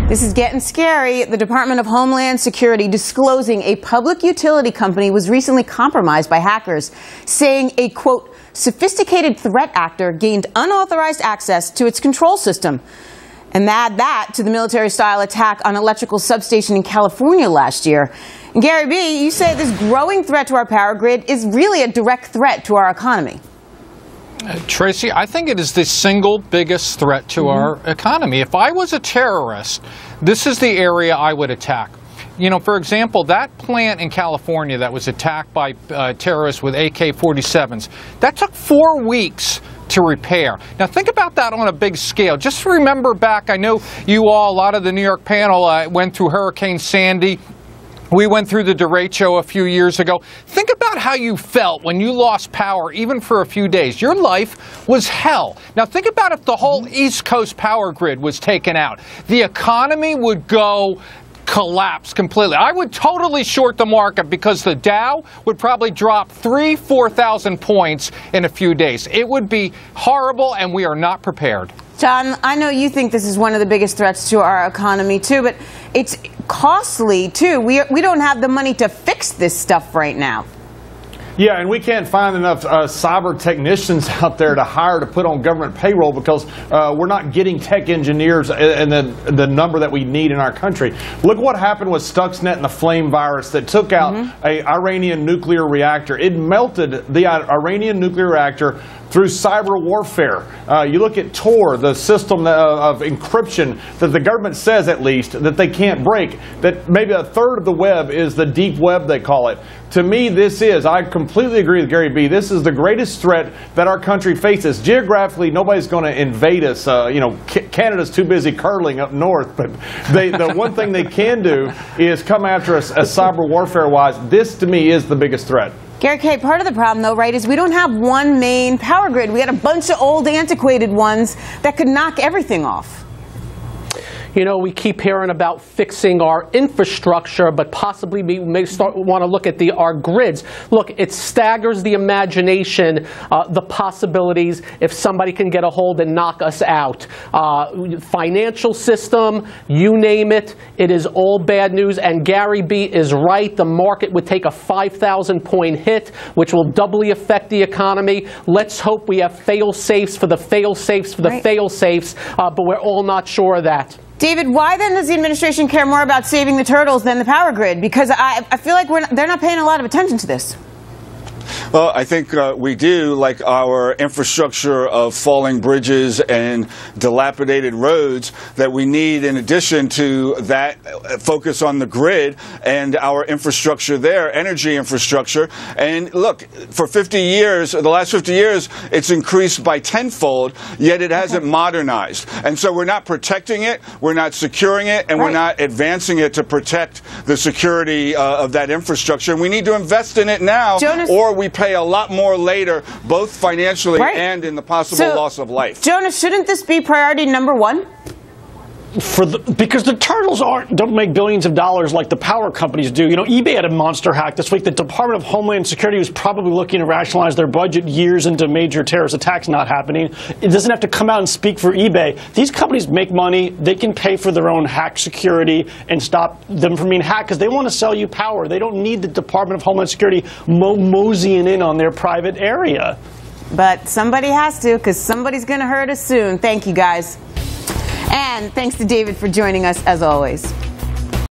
This is getting scary. The Department of Homeland Security disclosing a public utility company was recently compromised by hackers, saying a, quote, sophisticated threat actor gained unauthorized access to its control system. And add that to the military-style attack on an electrical substation in California last year. And Gary B., you say this growing threat to our power grid is really a direct threat to our economy. Tracy, I think it is the single biggest threat to our economy. If I was a terrorist, this is the area I would attack. You know, for example, that plant in California that was attacked by terrorists with AK-47s, that took 4 weeks to repair. Now think about that on a big scale. Just remember back, I know you all, a lot of the New York panel went through Hurricane Sandy. We went through the derecho a few years ago. Think about how you felt when you lost power, even for a few days. Your life was hell. Now think about if the whole East Coast power grid was taken out. The economy would go collapse completely. I would totally short the market because the Dow would probably drop 4,000 points in a few days. It would be horrible, and we are not prepared. John, I know you think this is one of the biggest threats to our economy, too, but it's costly, too. We don't have the money to fix this stuff right now. Yeah, and we can't find enough cyber technicians out there to hire to put on government payroll because we're not getting tech engineers and the number that we need in our country. Look what happened with Stuxnet and the flame virus that took out an Iranian nuclear reactor. It melted the Iranian nuclear reactor through cyber warfare. You look at Tor, the system of encryption that the government says, at least, that they can't break, that maybe a third of the web is the deep web, they call it. To me, I completely agree with Gary B. This is the greatest threat that our country faces. Geographically, nobody's going to invade us. You know, Canada's too busy curling up north, but the one thing they can do is come after us cyber warfare-wise. This, to me, is the biggest threat. Gary K., part of the problem, though, right, is we don't have one main power grid. We got a bunch of old, antiquated ones that could knock everything off. You know, we keep hearing about fixing our infrastructure, but possibly we may want to look at our grids. Look, it staggers the imagination, the possibilities if somebody can get a hold and knock us out. Financial system, you name it, it is all bad news. And Gary B. is right. The market would take a 5,000-point hit, which will doubly affect the economy. Let's hope we have fail-safes for the fail-safes for the fail-safes, but we're all not sure of that. David, why then does the administration care more about saving the turtles than the power grid? Because I feel like they're not paying a lot of attention to this. Well, I think we do, like our infrastructure of falling bridges and dilapidated roads, that we need, in addition to that, focus on the grid and our infrastructure there, energy infrastructure. And look, for 50 years, the last 50 years, it's increased by tenfold, yet it hasn't modernized. And so we're not protecting it, we're not securing it, and we're not advancing it to protect the security of that infrastructure. And we need to invest in it now, or we pay a lot more later, both financially and in the possible loss of life. Jonas, shouldn't this be priority number one? Because the turtles don't make billions of dollars like the power companies do. You know, eBay had a monster hack this week. The Department of Homeland Security was probably looking to rationalize their budget years into major terrorist attacks not happening. It doesn't have to come out and speak for eBay. These companies make money. They can pay for their own hack security and stop them from being hacked because they want to sell you power. They don't need the Department of Homeland Security moseying in on their private area. But somebody has to, because somebody's going to hurt us soon. Thank you, guys. And thanks to David for joining us, as always.